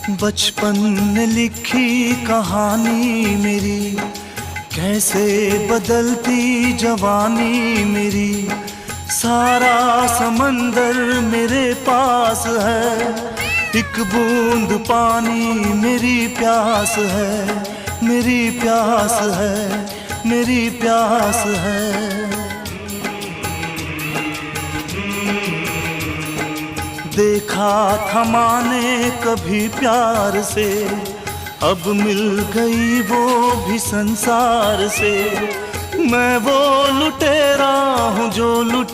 बचपन ने लिखी कहानी मेरी, कैसे बदलती जवानी मेरी। सारा समंदर मेरे पास है, एक बूंद पानी मेरी प्यास है, मेरी प्यास है, मेरी प्यास है। देखा था माने कभी प्यार से, अब मिल गई वो भी संसार से। मैं वो लुटेरा हूँ जो लुट